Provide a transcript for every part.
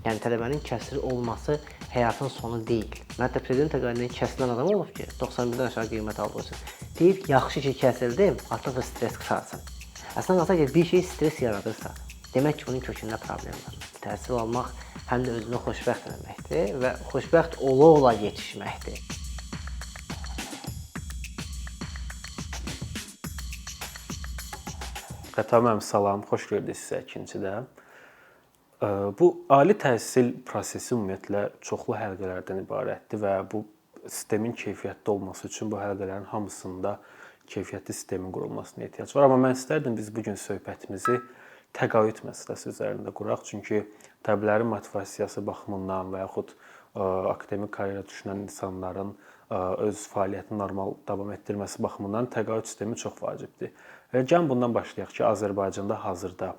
Yəni tələbənin kəsri olması həyatın sonu deyil. Hətta prezident təqaüdündən kəsilən adam olub ki, 91-dən aşağı qiymət aldığı üçün. Deyir, yaxşı ki kəsildim, artıq da stres qısarsın. Əslində qalsa ki, bir şey stres yaradırsa, demək ki, bunun kökündə problem var. Təhsil almaq həm də özünü xoşbəxt etməkdir və xoşbəxt ola-ola yetişməkdir. Xətai müəllim, salam, xoş gördük sizə ikincidə. Bu ali təhsil prosesi ümumiyyətlə çoxlu həlqələrdən ibarətdir və bu sistemin keyfiyyətli olması üçün bu həlqələrin hamısında keyfiyyətli sistemin qurulmasına ehtiyac var. Amma mən istərdim biz bu gün söhbətimizi təqaüd məsələsi üzərində quraq. Çünki tələbələrin motivasiyası baxımından və yaxud akademik karyera düşünən insanların öz fəaliyyətini normal davam etdirməsi baxımından təqaüd sistemi çox vacibdir. Gəlin bundan başlayaq ki, Azərbaycanda hazırda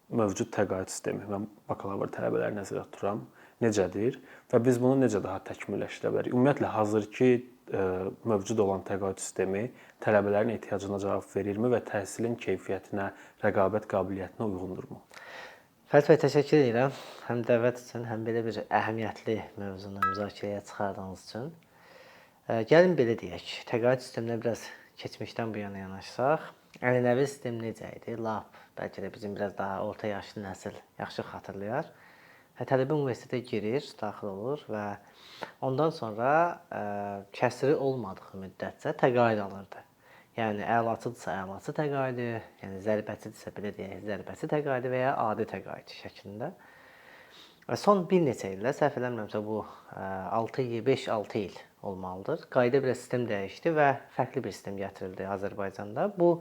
mövcud təqaüd sistemi, mən bakalavr tələbələri nəzərdə tuturam, necədir və biz bunu necə daha təkmilləşdirə bilərik? Ümumiyyətlə, hazırki mövcud olan təqaüd sistemi tələbələrin ehtiyacına cavab verirmi və təhsilin keyfiyyətinə, rəqabət qabiliyyətinə uyğundurmu? Fərid bəy, təşəkkür edirəm. Həm dəvət üçün, həm belə bir əhəmiyyətli mövzunu müzakirəyə çıxardığınız üçün. Gəlin belə deyək, təqaüd sisteminə biraz keçmişdən bu yana yanaşsaq. Ənənəvi sistem necə idi? Bəlkə də bizim biraz daha orta yaşlı nəsil yaxşı xatırlayar. Tələbə universitetə girir, daxil olur və ondan sonra kəsri olmadığı müddətcə təqaüd alırdı. Yəni əlaçıdırsa əlaçı təqaüdü, yəni zərbəçidirsə belə deyək, zərbəçi təqaüdü və ya adi təqaüd şəklində. Son bir neçə ildə, səhv eləmirəmsə bu 5-6 il olmalıdır. Qayda bir sistem dəyişdi və fərqli bir sistem gətirildi Azərbaycanda. Bu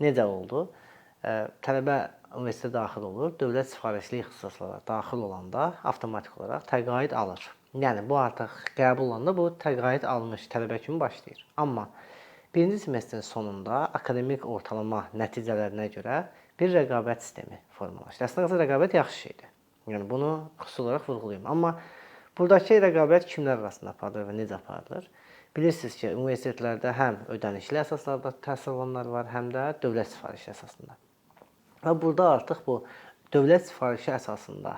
necə oldu? Tələbə universitetə daxil olur, dövlət sifarişli ixtisaslara daxil olanda avtomatik olaraq təqaüd alır. Yəni bu artıq qəbul olanda bu təqaüd almış tələbə kimi başlayır. Amma birinci semestrin sonunda akademik ortalama nəticələrinə görə bir rəqabət sistemi formalaşdı. Əslində rəqabət yaxşı şeydir. Yəni bunu xüsusi olaraq vurğulayım. Amma buradakı rəqabət kimlər arasında aparılır və necə aparılır? Bilirsiniz ki, universitetlərdə həm ödənişli əsaslarda təhsil alanlar var, həm də dövlət sifarişi əsasında. Və burada artıq bu dövlət sifarişi əsasında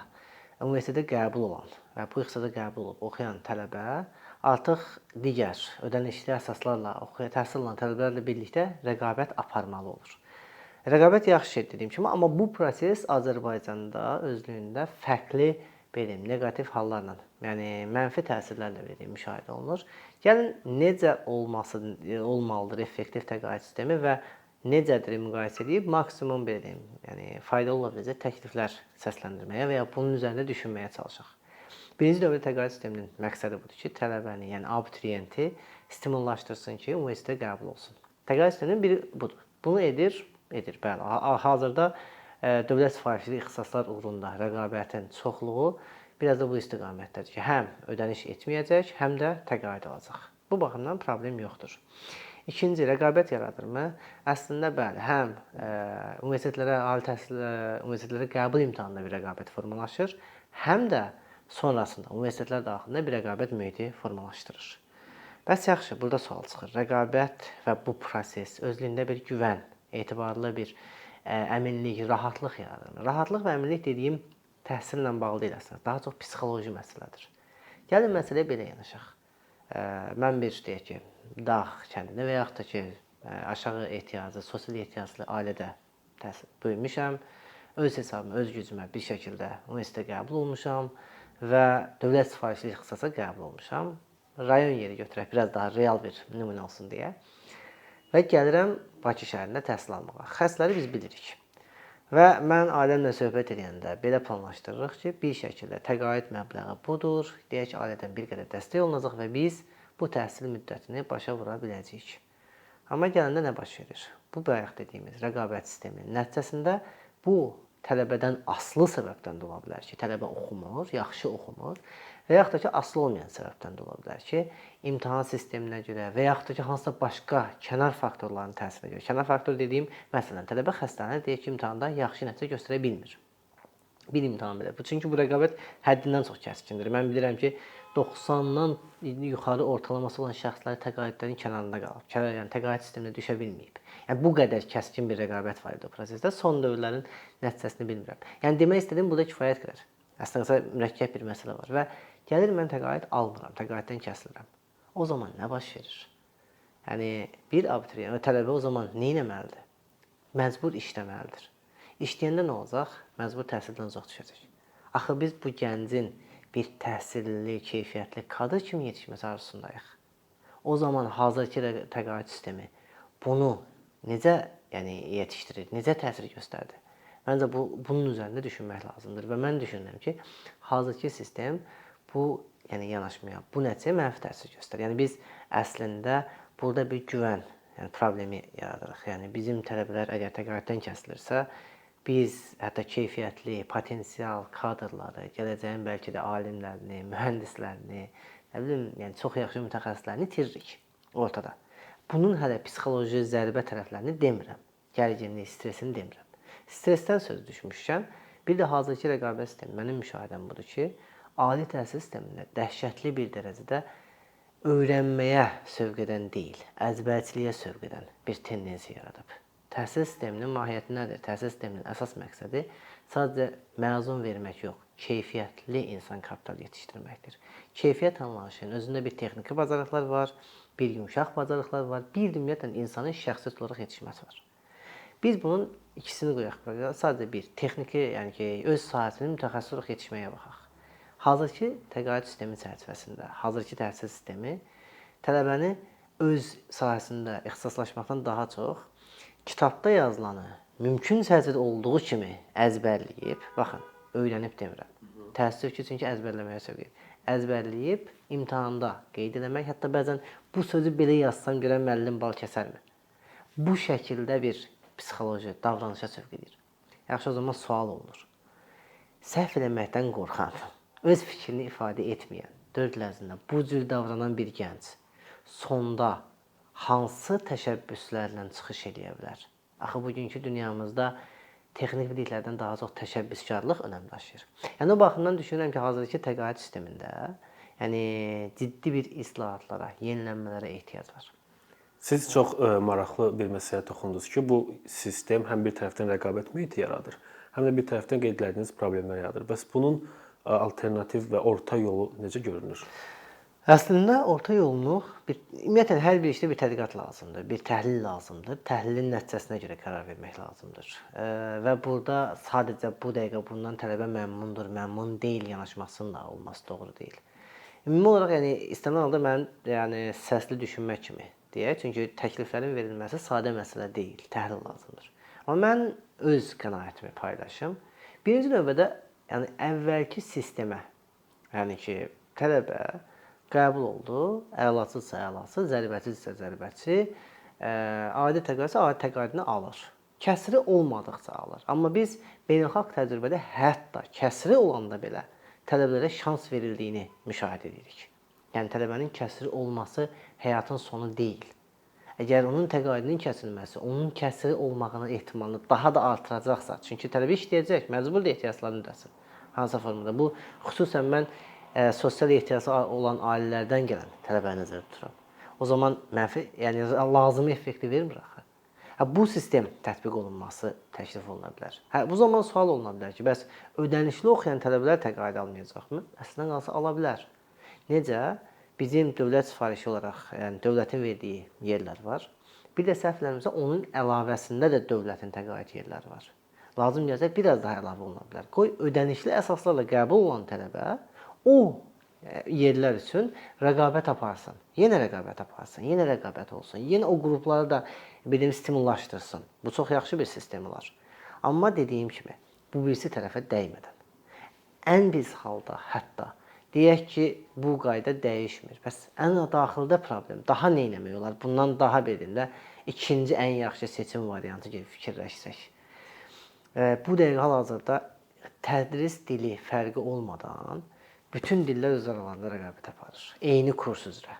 universitetə qəbul olan və bu ixtisasa qəbul olub oxuyan tələbə artıq digər ödənişli əsaslarla təhsil alan tələbələrlə birlikdə rəqabət aparmalı olur. Rəqabət yaxşı şey dediyim kimi, amma bu proses Azərbaycanda özlüyündə fərqli neqativ hallarla, yəni mənfi təsirlərlə müşahidə olunur. Gəlin necə olmalıdır effektiv təqaüd sistemi və necədir müqayisə edib maksimum yəni faydalı ola biləcək təkliflər səsləndirməyə və ya bunun üzərində düşünməyə çalışaq. Birinci dövlət təqaüd sisteminin məqsədi budur ki, tələbəni, yəni abituriyenti stimullaşdırsın ki, universitetə qəbul olsun. Təqaüd sisteminin biri budur. Bunu edir. Bəli, hazırda dövlət sifarişli ixtisaslar uğrunda rəqabətin çoxluğu biraz da bu istiqamətdədir ki, həm ödəniş etməyəcək, həm də təqaüd alacaq. Bu baxımdan problem yoxdur. İkinci, rəqabət yaradırmı? Əslində bəli, həm universitetlərə, ali təhsil universitetlərə qəbul imtahanında bir rəqabət formalaşır, həm də sonrasında universitetlər daxilində bir rəqabət mühiti formalaşdırır. Bəs yaxşı, burada sual çıxır. Rəqabət və bu proses özlüyündə bir güvən, etibarlı bir əminlik, rahatlıq yaradır. Rahatlıq və əminlik dediyim təhsillə bağlı deyil əslində, daha çox psixoloji məsələdir. Gəlin məsələyə belə yanaşaq. Mən deyək ki, dağ kəndində və yaxud da ki, aşağı ehtiyaclı, sosial ehtiyaclı ailədə böyümüşəm, öz hesabıma, öz gücümə bir şəkildə universitetə qəbul olmuşam və dövlət sifarişli ixtisasa qəbul olmuşam. Rayon yeri götürək, biraz daha real bir nümunə olsun deyə. Və gəlirəm Bakı şəhərində təhsil almağa. Xəstləri biz bilirik. Və mən ailəmlə söhbət edəndə belə planlaşdırırıq ki, bir şəkildə təqaüd məbləği budur, deyək ki, ailədən bir qədər dəstək olunacaq və biz bu təhsil müddətini başa vura biləcəyik. Amma gələndə nə baş verir? Bu bayaq dediyimiz rəqabət sisteminin nəticəsində bu tələbədən asılı səbəbdən də ola bilər ki, tələbə oxumur, yaxşı oxumur və yaxud da ki, asılı olmayan səbəbdən də ola bilər ki, imtahan sisteminə görə və yaxud da ki, hansısa başqa kənar faktorların təsirinə görə. Kənar faktor dediyim, məsələn, tələbə xəstələnir, deyək ki, imtahanda yaxşı nəticə göstərə bilmir. Bir imtahan belə. Çünki bu rəqabət həddindən çox kəskindir. Mən bilirəm ki, 90-dan yuxarı ortalaması olan şəxslər təqaüdlərin kənarında qalıb. Yəni təqaüd sisteminə düşə bilməyib. Yəni bu qədər kəskin bir rəqabət var idi o prosesdə. Son dövrlərin nəticəsini bilmirəm. Yəni demək istədiyim burada kifayət qədər Əslində mürəkkəb bir məsələ var və gəlir mən təqaüd almıram, təqaüddən kəsilirəm. O zaman nə baş verir? Yəni bir abituriyent, tələbə o zaman nə etməlidir? Məcbur işləməlidir. İşləyəndə nə olacaq? Məcbur təhsildən uzaq düşəcək. Axı biz bu gəncin bir təhsilli, keyfiyyətli kadr kimi yetişməsi arzusundayıq. O zaman hazırki təqaüd sistemi bunu necə yetişdirir, necə təsir göstərdi? Məncə bunun üzərində düşünmək lazımdır və mən düşünürəm ki, hazırki sistem bu yanaşmaya, bu nəticəyə mənfi təsir göstərir. Yəni biz əslində burada bir güvən problemi yaradırıq. Yəni bizim tələbələr əgər təqaüddən kəsilirsə, biz hətta keyfiyyətli, potensial kadrları, gələcəyin bəlkə də alimlərini, mühəndislərini, nə bilim, çox yaxşı mütəxəssislərini itiririk ortada. Bunun hələ psixoloji zərbə tərəflərini demirəm. Gərginlik, stresini demirəm. Stressdən söz düşmüşkən, bir də hazırki rəqabət sistemi, mənim müşahidəm budur ki, ali təhsil sistemində dəhşətli bir dərəcədə öyrənməyə sövq edən deyil, əzbərçiliyə sövq edən bir tendensiya yaradıb. Təhsil sisteminin mahiyyəti nədir? Təhsil sisteminin əsas məqsədi sadəcə məzun vermək yox, keyfiyyətli insan kapitalı yetişdirməkdir. Keyfiyyət anlayışının özündə bir texniki bacarıqlar var, bir yumşaq bacarıqlar var, bir də ümumiyyətlə insanın şəxsiyyət olaraq yetişməsi var. Biz bunun ikisini qoyaq. Sadəcə bir texniki, yəni ki, öz sahəsinin mütəxəssis olaraq yetişməyə baxaq. Hazırki təqaüd sistemi çərçivəsində, hazırki təhsil sistemi tələbəni öz sahəsində ixtisaslaşmaqdan daha çox kitabda yazılanı mümkün dərəcədə olduğu kimi əzbərləyib, baxın, öyrənib demirəm. Təəssüf ki, çünki əzbərləməyə sövq edir. Əzbərləyib imtahanda qeyd eləmək, hətta bəzən bu sözü belə yazsam görən müəllim bal kəsərmi? Bu şəkildə bir psixoloji davranışa sövq edir. Yaxşı, o zaman sual olunur. Səhv eləməkdən qorxan, öz fikrini ifadə etməyən, 4 il ərzində bu cür davranan bir gənc sonda hansı təşəbbüslərlə çıxış edə bilər? Axı bugünkü dünyamızda texnik biliklərdən daha çox təşəbbüskarlıq önəm daşıyır. Yəni o baxımdan düşünürəm ki, hazırki təqaüd sistemində ciddi bir islahatlara, yenilənmələrə ehtiyac var. Siz çox maraqlı bir məsələyə toxundunuz ki, bu sistem həm bir tərəfdən rəqabət mühiti yaradır, həm də bir tərəfdən qeyd etdiyiniz problemlər yaradır. Bəs bunun alternativ və orta yolu necə görünür? Əslində orta yolunu ümumiyyətlə hər bir işdə bir tədqiqat lazımdır, bir təhlil lazımdır. Təhlilin nəticəsinə görə qərar vermək lazımdır. Və burada sadəcə bu dəqiqə bundan tələbə məmnundur, məmnun deyil yanaşmasının da olması doğru deyil. Ümumi olaraq istənilən halda mən səsli düşünmək kimi deyək, çünki təkliflərin verilməsi sadə məsələ deyil, təhlil lazımdır. Amma mən öz qənaətimi paylaşım. Birinci növbədə əvvəlki sistemə, yəni ki, tələbə qəbul oldu, əlaçıdsa əlaçı, zərbəçidirsə zərbəçi, adi təqaüdsə adi təqaüdünü alır. Kəsri olmadıqca alır. Amma biz beynəlxalq təcrübədə hətta kəsri olanda belə tələbələrə şans verildiyini müşahidə edirik. Yəni tələbənin kəsri olması həyatın sonu deyil. Əgər onun təqaüdünün kəsilməsi, onun kəsri olmağının ehtimalını daha da artıracaqsa, çünki tələbə işləyəcək, məcburdur ehtiyaclarını ödəsin. Hansısa formada. Bu xüsusən mən sosial ehtiyacı olan ailələrdən gələn tələbəni nəzərdə tuturam. O zaman lazımi effekti vermir axı. Bu sistem tətbiq olunması təklif oluna bilər. Bu zaman sual oluna bilər ki, bəs ödənişli oxuyan tələbələr təqaüd almayacaqmı? Əslində qalsa ala bilər. Necə? Bizim dövlət sifarişi olaraq, yəni dövlətin verdiyi yerlər var. Bir də səhv eləmirəmsə, onun əlavəsində də dövlətin təqaüd yerləri var. Lazım gəlsə biraz daha əlavə oluna bilər. Qoy ödənişli əsaslarla qəbul olan tələbə o yerlər üçün rəqabət aparsın. Yenə rəqabət aparsın, yenə rəqabət olsun. Yenə o qrupları da stimullaşdırsın. Bu çox yaxşı bir sistem olar. Amma dediyim kimi, bu birisi tərəfə dəymədən. Ən pis halda hətta deyək ki, bu qayda dəyişmir. Bəs ən daxildə problem, daha nə etmək olar? Bundan daha belində ikinci ən yaxşı seçim variantı kimi fikirləşsək. Bu dəqiqə hal-hazırda tədris dili fərqi olmadan bütün dillər öz aralarında rəqabət aparır. Eyni kurs üzrə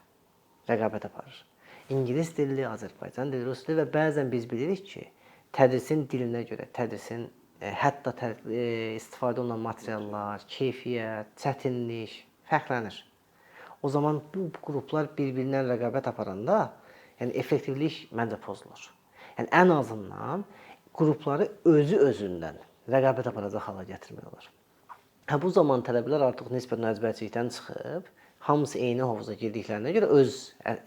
rəqabət aparır. İngilis dili, Azərbaycan dili, rus dili və bəzən biz bilirik ki, tədrisin dilinə görə, tədrisin hətta istifadə olunan materiallar, keyfiyyət, çətinlik fərqlənir. O zaman bu qruplar bir-birindən rəqabət aparanda, effektivlik məncə pozulur. Ən azından qrupları özü-özündən rəqabət aparacaq hala gətirmək olar. Bu zaman tələbələr artıq nisbətən əzbərçilikdən çıxıb, hamısı eyni hovuza girdiklərinə görə öz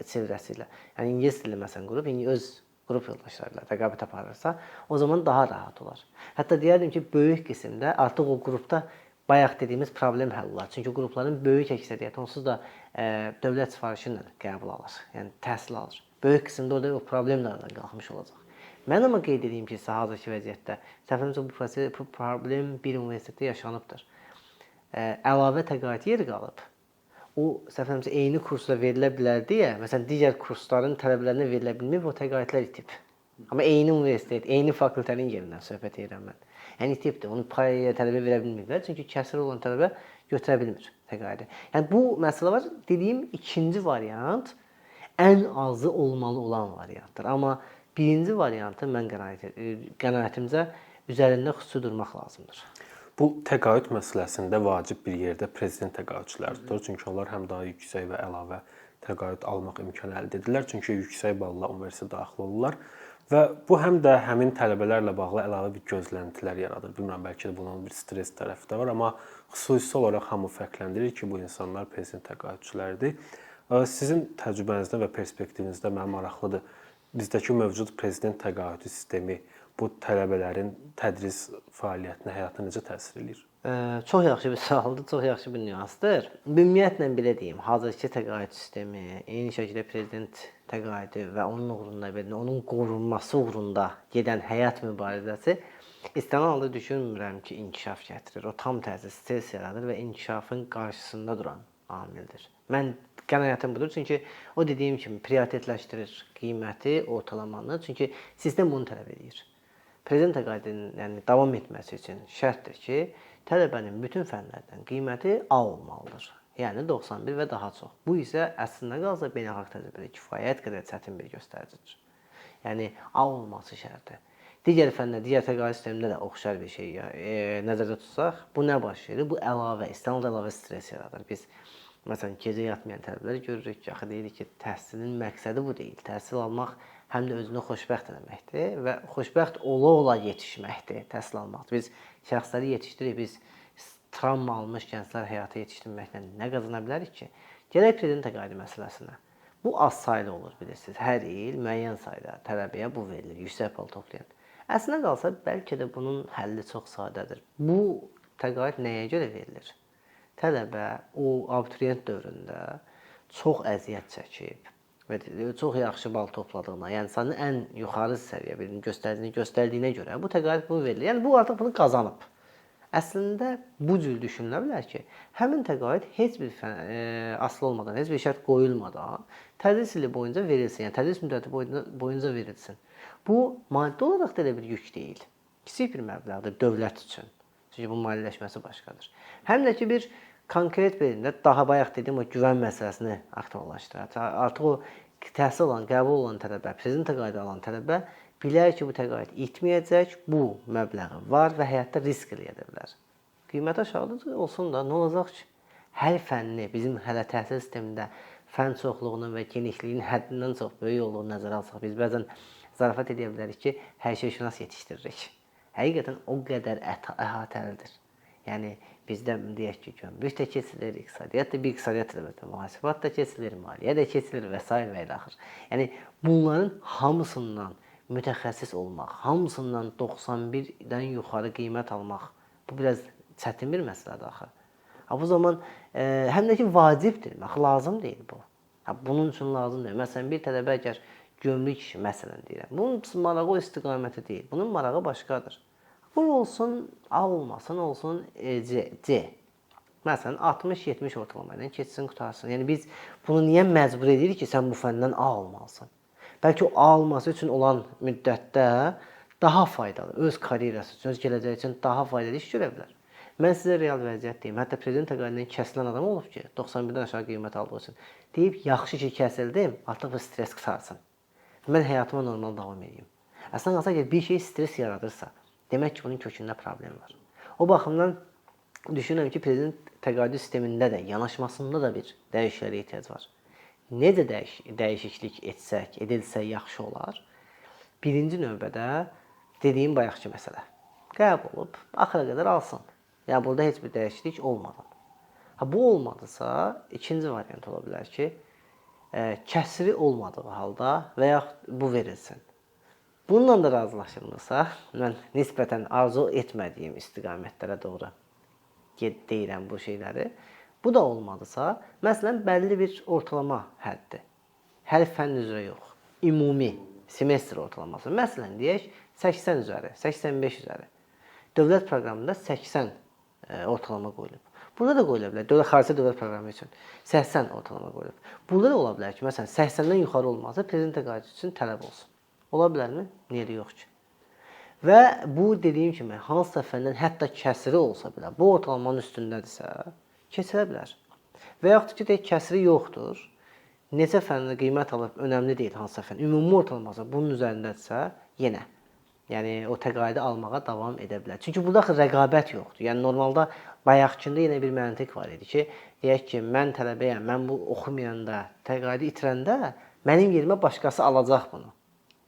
çevrəsi ilə, yəni ingilis dili məsələn qrup, indi öz qrup yoldaşları ilə rəqabət aparırsa, o zaman daha rahat olar. Hətta deyərdim ki, böyük qismdə artıq o qrupda bayaq dediyimiz problem həll olar. Çünki qrupların böyük əksəriyyəti onsuz da dövlət sifarişi ilə qəbul alır, yəni təhsil alır. Böyük qismdə orada o problemlərlə qalxmış olacaq. Mən amma qeyd edeyim ki, hazırki vəziyyətdə səhvimizə bu problem bir universitetdə yaşanıbdır. Əlavə təqaüd yeri qalıb. O səhvimizə eyni kursla verilə bilər deyə, məsələn digər kursların tələbələrinə verilə bilmir, o təqaüdlər itib. Amma eyni universitet, eyni fakültənin yerindən söhbət edirəm mən. Yəni itibdir. Onu pay tələbə verə bilmirlər, çünki kəsr olan tələbə götürə bilmir təqaüdü. Yəni bu məsələ var. Dediyim ikinci variant ən azı olmalı olan variantdır. Amma birinci variantı mən qənaətimcə üzərində xüsusi durmaq lazımdır. Bu təqaüd məsələsində vacib bir yerdə prezident təqaüdçüləridir. Çünki onlar həm daha yüksək və əlavə təqaüd almaq imkanı əldə edirlər. Çünki yüksək balla universitetə daxil olurlar və bu həm də həmin tələbələrlə bağlı əlavə bir gözləntilər yaradır. Bilmirəm, bəlkə də bunun bir stres tərəfi də var, amma xüsusi olaraq hamı fərqləndirir ki, bu insanlar prezident təqaüdçüləridir. Sizin təcrübənizdə və perspektivinizdə mənə maraqlıdır. Bizdəki mövcud prezident təqaüdü sistemi bu tələbələrin tədris fəaliyyətinə, həyatına necə təsir edir? Çox yaxşı bir sualdır, çox yaxşı bir nüansdır. Ümumiyyətlə belə deyim, hazırki təqaüd sistemi, eyni şəkildə prezident təqaüdü və onun uğrunda, onun qorunması uğrunda gedən həyat mübarizəsi istənilən halda düşünmürəm ki, inkişaf gətirir. O tam tərsi stres yaradır və inkişafın qarşısında duran amildir. Mən qənaətim budur, çünki o dediyim kimi prioritetləşdirir qiyməti, ortalamanı, çünki sistem bunu tələb edir. Prezident təqaüdünün davam etməsi üçün şərtdir ki, tələbənin bütün fənlərdən qiyməti A olmalıdır. Yəni 91 və daha çox. Bu isə əslində qalsa beynəlxalq təcrübədə kifayət qədər çətin bir göstəricidir. Yəni A olması şərti. Digər fənlər, digər təqaüd sistemində də oxşar bir şey nəzərdə tutsaq, bu nə baş verir? Bu əlavə, istənilən əlavə stres yaradır. Biz məsələn gecə yatmayan tələbələri görürük ki, axı deyirik ki, təhsilin məqsədi bu deyil. Təhsil almaq həm də özünü xoşbəxt etməkdir və xoşbəxt ola-ola yetişməkdir, təhsil almaqdır. Biz şəxsləri yetişdiririk, biz travma almış gənclər həyata yetişdirməklə nə qazana bilərik ki? Gələk prezident təqaüdü məsələsinə. Bu az saylı olur, bilirsiniz. Hər il müəyyən sayda tələbəyə bu verilir, yüksək bal toplayan. Əslində qalsa, bəlkə də bunun həlli çox sadədir. Bu təqaüd nəyə görə verilir? Tələbə o abituriyent dövründə çox əziyyət çəkib və çox yaxşı bal topladığına, yəni sənin ən yuxarı səviyyə birini göstərdiyinə görə bu təqaüd bu verilir. Yəni bu artıq bunu qazanıb. Əslində bu cür düşünülə bilər ki, həmin təqaüd heç bir asılı olmadan, heç bir şərt qoyulmadan tədris ili boyunca verilsin, yəni tədris müddəti boyunca verilsin. Bu maddi olaraq da elə bir yük deyil. Kiçik bir məbləğdir dövlət üçün. Çünki bu maliyyələşməsi başqadır. Həm də ki bir konkret birində daha bayaq dediyim o güvən məsələsini aktuallaşdırır. Artıq o təhsil alan, qəbul olan tələbə, prezident təqaüdü alan tələbə bilər ki, bu təqaüd itməyəcək, bu məbləği var və həyatda risk eləyə bilər. Qiymət aşağıda olsun da, nə olacaq ki? Hər fənni bizim hələ təhsil sistemində fənn çoxluğunun və genişliyinin həddindən çox böyük olduğunu nəzərə alsaq, biz bəzən zarafat edə bilərik ki, hər şey şünas yetişdiririk. Həqiqətən o qədər əhatəlidir. Yəni bizdə deyək ki, gömrük də keçilir, iqtisadiyyat da bir iqtisadiyyat tələbədə, mühasibat da keçilir, maliyyə də keçilir və s. və ilə axır. Yəni bunların hamısından mütəxəssis olmaq, hamısından 91-dən yuxarı qiymət almaq, bu biraz çətin bir məsələdir axı. Bu zaman həm də ki vacibdir, lazım deyil bu. Bunun üçün lazım deyil. Məsələn, bir tələbə əgər gömrük işi məsələn deyirəm, bunun marağı o istiqaməti deyil, bunun marağı başqadır. Bu olsun, A olmasın, olsun C. Məsələn, 60-70 ortalama ilə keçsin, qutarsın. Yəni biz bunu niyə məcbur edirik ki, sən bu fəndən A olmalısan? Bəlkə o A olması üçün olan müddətdə daha faydalı, öz karyerası üçün, öz gələcəyi üçün daha faydalı iş görə bilər. Mən sizə real vəziyyət deyim. Hətta prezident təqaüdündən kəsilən adam olub ki, 91-dən aşağı qiymət aldığı üçün. Deyib, yaxşı ki kəsildim, artıq bu stres qısarsın. Mən həyatıma normal davam edeyim. Əslində qalsa ki, bir şey stres yaradırsa, demək ki, bunun kökündə problem var. O baxımdan düşünürəm ki, prezident təqaüdü sistemində də, yanaşmasında da bir dəyişikliyə ehtiyac var. Necə dəyişiklik edilsə yaxşı olar? Birinci növbədə dediyim bayaqki məsələ. Qəbul olub, axıra qədər alsın. Yəni burada heç bir dəyişiklik olmadan. Bu olmadısa, ikinci variant ola bilər ki, kəsri olmadığı halda və yaxud bu verilsin. Bununla da razılaşılmırsa, mən nisbətən arzu etmədiyim istiqamətlərə doğru deyirəm bu şeyləri. Bu da olmadısa, məsələn, bəlli bir ortalama həddir. Hər fənn üzrə yox, ümumi semestr ortalaması. Məsələn, deyək 80 üzəri, 85 üzəri. Dövlət proqramında 80 ortalama qoyulub. Burada da qoyula bilər. Xarici dövlət proqramı üçün 80 ortalama qoyulub. Burada da ola bilər ki, məsələn, 80-dən yuxarı olmasa prezident təqaüdü üçün tələb olsun. Ola bilərmi? Niyə yox ki? Və bu dediyim kimi hansısa fəndən hətta kəsiri olsa belə, bu ortalamanın üstündədirsə, keçirə bilər. Və yaxud ki, deyək kəsiri yoxdur. Neçə fəndə qiymət alıb önəmli deyil hansısa fənn. Ümumi ortalaması bunun üzərindədirsə, yenə yəni o təqaüdü almağa davam edə bilər. Çünki burada axı rəqabət yoxdur. Yəni normalda bayaqkında yenə bir məntiq var idi ki, deyək ki, mən tələbəyəm, mən bu oxumayanda, təqaüdü itirəndə mənim yerimə başqası alacaq bunu.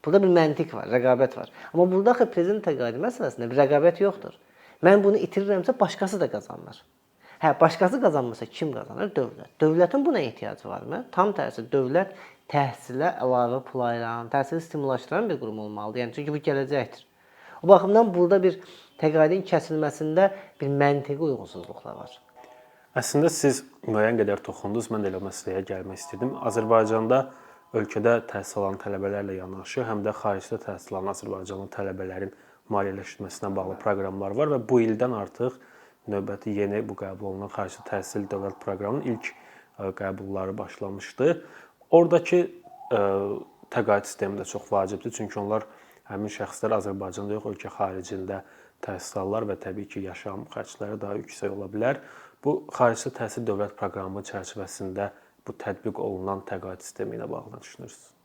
Burada bir məntiq var, rəqabət var. Amma burada axı prezident təqaüdü məsələsində bir rəqabət yoxdur. Mən bunu itirirəmsə başqası da qazanır. Başqası qazanmasa kim qazanır? Dövlət. Dövlətin buna ehtiyacı varmı? Tam tərsi dövlət təhsilə əlavə pul ayıran, təhsili stimullaşdıran bir qurum olmalıdır. Yəni çünki bu gələcəkdir. O baxımdan burada bir təqaüdün kəsilməsində bir məntiqi uyğunsuzluqlar var. Əslində siz müəyyən qədər toxundunuz. Mən də elə məsələyə gəlmək istədim. Azərbaycanda ölkədə təhsil alan tələbələrlə yanaşı, həm də xaricdə təhsil alan Azərbaycanlı tələbələrin maliyyələşdirilməsinə bağlı proqramlar var və bu ildən artıq növbəti yeni bu qəbul olunan xarici təhsil dövlət proqramının ilk qəbulları başlamışdı. Oradakı təqaüd sistemi də çox vacibdir, çünki onlar həmin şəxslər Azərbaycanda yox, ölkə xaricində təhsil alırlar və təbii ki, yaşam xərcləri daha yüksək ola bilər. Bu xarici təhsil dövlət proqramı çərçivəsində bu tətbiq olunan təqaüd sistemi ilə bağlı düşünürsünüz?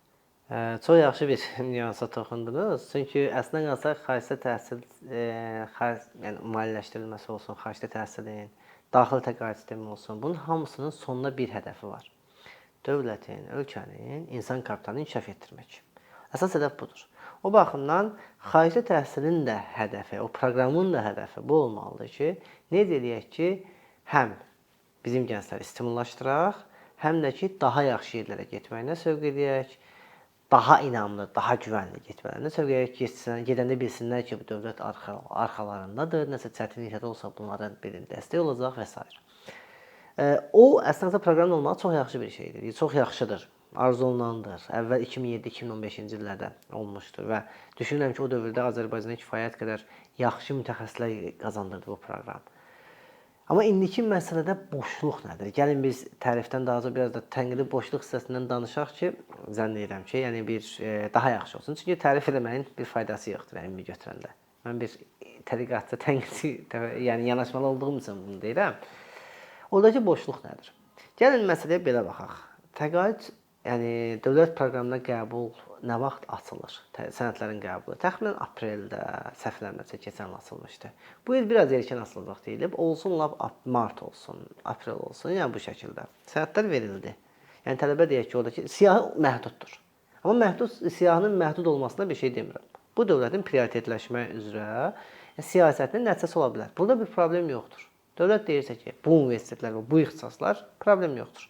Çox yaxşı bir nüansa toxundunuz. Çünki əslində qalsaq xarici təhsil, yəni maliyyələşdirilməsi olsun, xarici təhsilin, daxili təqaüd sistemi olsun, bunun hamısının sonunda bir hədəfi var. Dövlətin, ölkənin insan kapitalını inkişaf etdirmək. Əsas hədəf budur. O baxımdan xarici təhsilin də hədəfi, o proqramın da hədəfi bu olmalıdır ki, necə eləyək ki, həm bizim gəncləri stimullaşdıraq, həm də ki, daha yaxşı yerlərə getməyinə sövq edək, daha inamlı, daha güvənli getmələrinə sövq edək, gedəndə bilsinlər ki, bu dövlət arxalarındadır, nəsə çətinliklər olsa bunların birinin dəstək olacaq və s. O, əslində proqramın olmağı çox yaxşı bir şeydir, çox yaxşıdır, arzu olunandır. Əvvəl 2007-2015-ci illərdə olmuşdur və düşünürəm ki, o dövrdə Azərbaycanda kifayət qədər yaxşı mütəxəssislər qazandırdı bu proqram. Amma indiki məsələdə boşluq nədir? Gəlin biz tərifdən daha çox biraz da tənqidi boşluq hissəsindən danışaq ki, zənn edirəm ki, yəni bir daha yaxşı olsun. Çünki tərif eləməyin bir faydası yoxdur ümumi götürəndə. Mən bir tədqiqatçı, tənqidçi, yəni yanaşmalı olduğum üçün bunu deyirəm. Oradakı boşluq nədir? Gəlin məsələyə belə baxaq. Təqaüd, yəni dövlət proqramına qəbul nə vaxt açılır? Sənədlərin qəbulu təxminən apreldə, səhv eləmirəmsə keçən il açılmışdı. Bu il biraz erkən açılacaq deyilib. Olsun lap mart olsun, aprel olsun, yəni bu şəkildə. Sənədlər verildi. Yəni tələbə deyək ki, oradakı siyahı məhduddur. Amma siyahının məhdud olmasına bir şey demirəm. Bu dövlətin prioritetləşmə üzrə siyasətinin nəticəsi ola bilər. Burada bir problem yoxdur. Dövlət deyirsə ki, bu universitetlər və bu ixtisaslar problem yoxdur.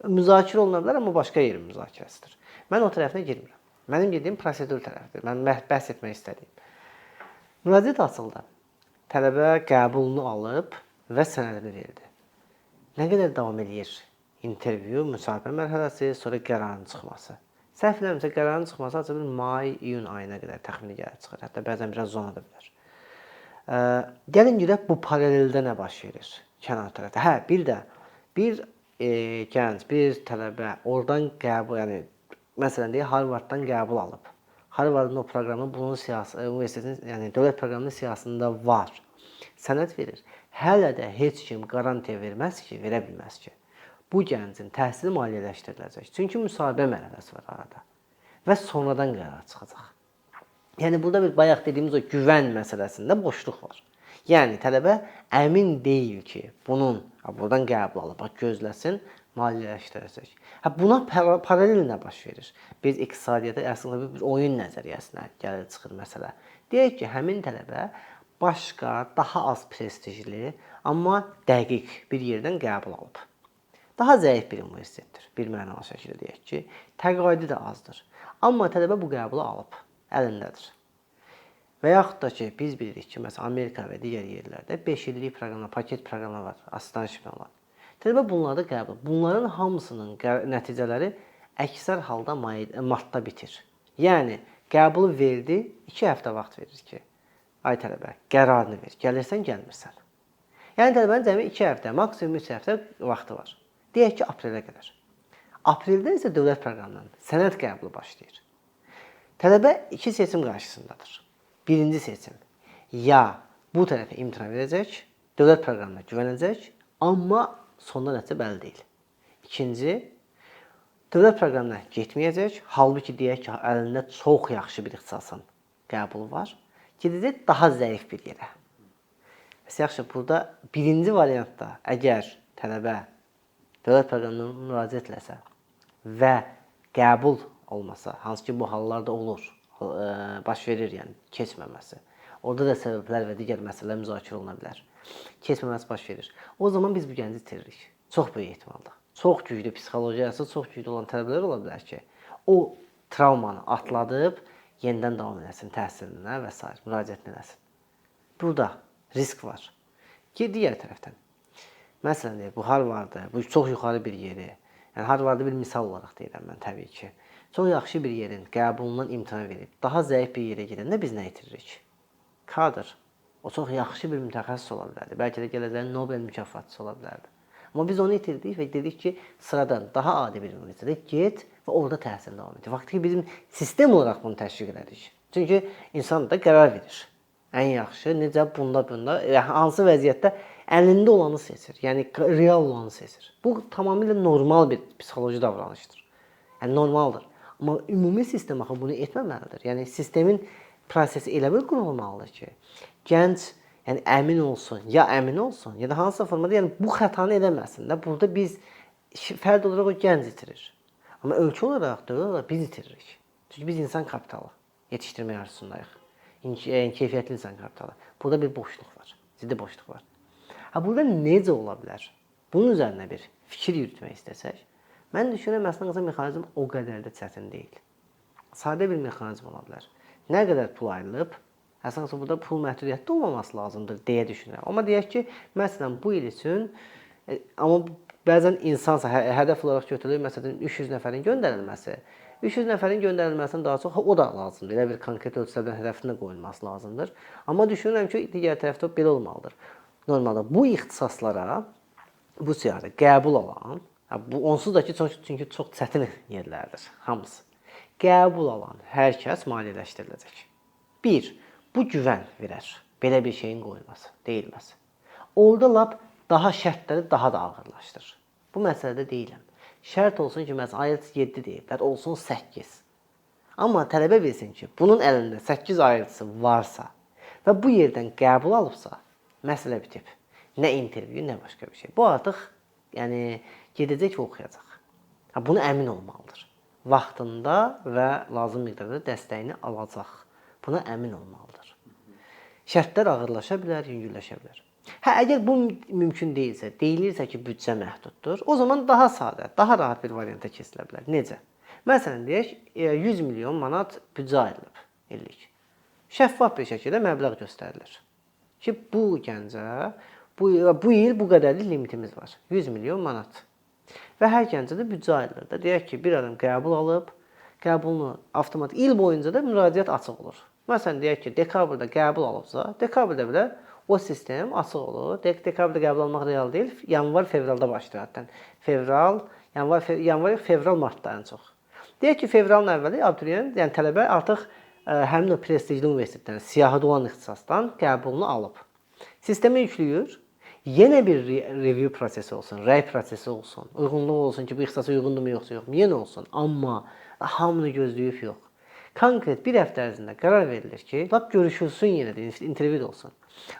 Müzakirə oluna bilər, amma başqa yerin müzakirəsidir. Mən o tərəfinə girmirəm. Mənim gediyim prosedur tərəfdir. Mən bəhs etmək istədiyim. Müraciət açıldı. Tələbə qəbulunu alıb və sənədini verdi. Nə qədər davam edir? İntervyu, müsahibə mərhələsi, sonra qərarın çıxması. Səhv eləmirəmsə qərarın çıxması acaba may-iyun ayına qədər təxmini gəlib çıxır. Hətta bəzən biraz zona da bilər. Gəlin görək bu paraleldə nə baş verir kənar tərəfdə. Bir də bir gənc, bir tələbə oradan qəbul, yəni məsələn deyək Harvarddan qəbul alıb. Harvardın o proqramı bunun universitetin, yəni dövlət proqramının siyasətində var. Sənəd verir. Hələ də heç kim qarantiya verməz ki, verə bilməz ki, bu gəncin təhsili maliyyələşdiriləcək. Çünki müsahibə mərhələsi var arada və sonradan qərar çıxacaq. Yəni burada bir bayaq dediyimiz o güvən məsələsində boşluq var. Yəni tələbə əmin deyil ki, buradan qəbul alıb, gözləsin, maliyyələşdirəcək. Buna paralel nə baş verir? Biz iqtisadiyyata əslində bir oyun nəzəriyyəsinə gəlir çıxır məsələ. Deyək ki, həmin tələbə başqa, daha az prestijli, amma dəqiq bir yerdən qəbul alıb. Daha zəif bir universitetdir, bir mənalı şəkildə deyək ki, təqaüdü də azdır. Amma tələbə bu qəbulu alıb, əlindədir. Və yaxud da ki, biz bilirik ki, məsələn, Amerika və digər yerlərdə 5 illik proqramlar, paket proqramlar var, asistan var. Tələbə bunları qəbul. Bunların hamısının nəticələri əksər halda martda bitir. Yəni, qəbulu verdi, 2 həftə vaxt verir ki, ay tələbə, qərarını ver, gəlirsən, gəlmirsən. Yəni, tələbənin cəmi 2 həftə, maksimum 3 həftə vaxtı var. Deyək ki, aprelə qədər. Apreldə isə dövlət proqramından sənəd qəbulu başlayır. Tələbə 2 seçim qarşısındadır. Birinci seçim, ya bu tərəfə imtina verəcək, dövlət proqramına güvənəcək, amma sonda nəticə bəlli deyil. İkinci, dövlət proqramına getməyəcək, halbuki deyək ki, əlində çox yaxşı bir ixtisasın qəbulu var, gedəcək daha zəif bir yerə. Bəs yaxşı, burada birinci variantda əgər tələbə dövlət proqramına müraciət eləsə və qəbul olmasa, hansı ki bu hallarda olur, baş verir, yəni keçməməsi. Orada da səbəblər və digər məsələlər müzakirə oluna bilər. Keçməməsi baş verir. O zaman biz bu gənci itiririk. Çox böyük ehtimalla. Çox güclü psixologiyası, çox güclü olan tələbələr ola bilər ki, o travmanı atladıb yenidən davam eləsin təhsilinə və s. müraciət eləsin. Burada risk var. Ki, digər tərəfdən. Məsələn, bu Harvardda, bu çox yuxarı bir yeri, yəni Harvardda bir misal olaraq deyirəm mən təbii ki, çox yaxşı bir yerin qəbulundan imtina verib, daha zəif bir yerə gedəndə biz nə itiririk? Kadr. O çox yaxşı bir mütəxəssis ola bilərdi. Bəlkə də gələcəyin Nobel mükafatçısı ola bilərdi. Amma biz onu itirdik və dedik ki, sıradan daha adi bir universitetə get və orada təhsil davam et. Vaxtı ki, bizim sistem olaraq bunu təşviq elədik. Çünki insan da qərar verir. Ən yaxşı, necə bunda, hansı vəziyyətdə əlində olanı seçir. Yəni, real olanı seçir. Bu tamamilə normal bir psixoloji davranışdır. Yəni, normaldır. Amma ümumi sistem axı bunu etməməlidir. Yəni, sistemin prosesi elə bir qurulmalıdır ki, gənc yəni, əmin olsun, ya da hansısa formada yəni, bu xətanı edəməsin də. Burada biz fərd olaraq o gənc itirir. Amma ölkə olaraq, dövlət olaraq biz itiririk. Çünki biz insan kapitalı yetişdirmək arzusundayıq. Keyfiyyətli insan kapitalı. Burada bir boşluq var, ciddi boşluq var. Burada necə ola bilər? Bunun üzərinə bir fikir yürütmək istəsək, mən düşünürəm, əslində mexanizm o qədər də çətin deyil. Sadə bir mexanizm ola bilər. Nə qədər pul ayrılıb, əslində burada pul məhdudiyyətli olmaması lazımdır deyə düşünürəm. Amma deyək ki, məsələn, bu il üçün, amma bəzən insansa hədəf olaraq götürülür, məsələn, 300 nəfərin göndərilməsi. 300 nəfərin göndərilməsindən daha çox o da lazımdır. Elə bir konkret ölçülərdən hədəfinə qoyulması lazımdır. Amma düşünürəm ki, digər tərəfdə belə olmalıdır. Normalda bu ixtisaslara, bu siyahıda qəbul alan, bu onsuz da ki, çünki çox çətin yerlərdir, hamısı. Qəbul alan hər kəs maliyyələşdiriləcək. 1. Bu güvən verər, belə bir şeyin qoyulması, deyilməsi. Orada lap daha şərtləri daha da ağırlaşdırır. Bu məsələdə deyiləm. Şərt olsun ki, məsələn, IELTS 7 deyiblər, olsun 8. Amma tələbə bilsin ki, bunun əlində 8 IELTS-ı varsa və bu yerdən qəbul alıbsa, məsələ bitib. Nə intervyu, nə başqa bir şey. Bu artıq yəni, gedəcək və oxuyacaq. Bunu əmin olmalıdır. Vaxtında və lazım miqdarda dəstəyini alacaq. Buna əmin olmalıdır. Şərtlər ağırlaşa bilər, yüngülləşə bilər. Əgər bu mümkün deyilsə, deyilirsə ki, büdcə məhduddur, o zaman daha sadə, daha rahat bir varianta kesilə bilər. Necə? Məsələn, deyək, 100 milyon manat büdcə ayrılıb illik. Şəffaf bir şəkildə məbləğ göstərilir. Ki, bu gəncə, bu il bu qədərlik limitimiz var. 100 milyon manat. Və hər gəncə də büdcə ayrılır da. Deyək ki, bir adam qəbul alıb, qəbulunu avtomatik il boyunca da müraciət açıq olur. Məsələn, deyək ki, dekabrda qəbul alıbsa, dekabrda belə o sistem açıq olur. Dekabrda qəbul almaq real deyil, yanvar, fevralda başlayır hətta. Yanvar, fevral, martda ən çox. Deyək ki, fevralın əvvəli abituriyent, yəni tələbə artıq həmin o prestijli universitetdən, siyahıda olan ixtisasdan qəbulunu alıb. Sistemə yüklüyür, yenə bir review prosesi olsun, rəy prosesi olsun, uyğunluq olsun ki, bu ixtisasa uyğundurmu yoxsa yox, yenə olsun, amma hamını gözləyib yox. Konkret bir həftə ərzində qərar verilir ki, lap görüşülsün yenə də, intervyu da olsun.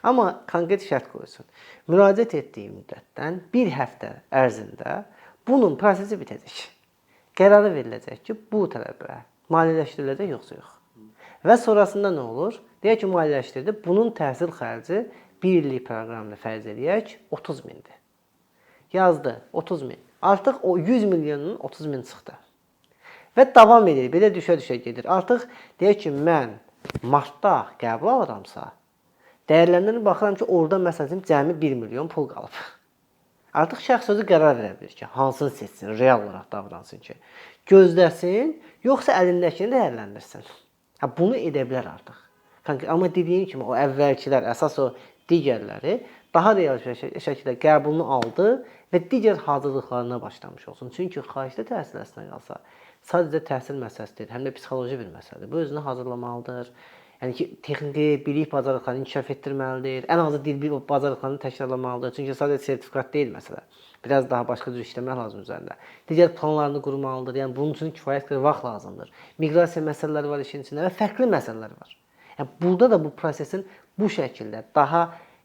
Amma konkret şərt qoyulsun. Müraciət etdiyi müddətdən bir həftə ərzində bunun prosesi bitəcək. Qərarı veriləcək ki, bu tələbə maliyyələşdiriləcək yoxsa yox. Və sonrasında nə olur? Deyək ki, maliyyələşdirdi. Bunun təhsil xərci 1 illik proqramını fərz eləyək 30 mindir. Yazdı 30 min. Artıq o 100 milyonun 30 min çıxdı. Və davam edir. Belə düşə-düşə gedir. Artıq deyək ki, mən martda qəbul alıramsa, dəyərləndirmə baxıram ki, orada məsələn cəmi 1 milyon pul qalıb. Artıq şəxs özü qərar verə bilir ki, hansını seçsin, real olaraq davransın ki, gözləsin, yoxsa əlindəkini dəyərləndirsin. Bunu edə bilər artıq. Amma dediyim kimi o əvvəlkilər, əsas o digərləri daha real şəkildə qəbulunu aldı və digər hazırlıqlarına başlamış olsun. Çünki xaricdə təhsil əsnə qalsa, sadəcə təhsil məsələsi deyil, həm də psixoloji bir məsələdir. Bu özünü hazırlamalıdır. Yəni ki, texniki, bilik bacarıqlarını inkişaf etdirməlidir. Ən azı dil bacarıqlarını təkrarlamalıdır. Çünki sadəcə sertifikat deyil məsələ. Biraz daha başqa cür işləmək lazım üzərində. Digər planlarını qurmalıdır. Yəni bunun üçün kifayət qədər vaxt lazımdır. Miqrasiya məsələləri var işin içində və fərqli məsələlər var. Yəni burada da bu prosesin bu şəkildə daha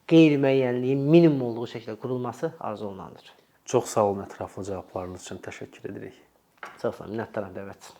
qeyri-müəyyənliyin minimum olduğu şəkildə qurulması arzu olunandır. Çox sağ olun ətraflı cavablarınız üçün. Təşəkkür edirik. Çox sağ olun. Minnətdaram dəvət üçün.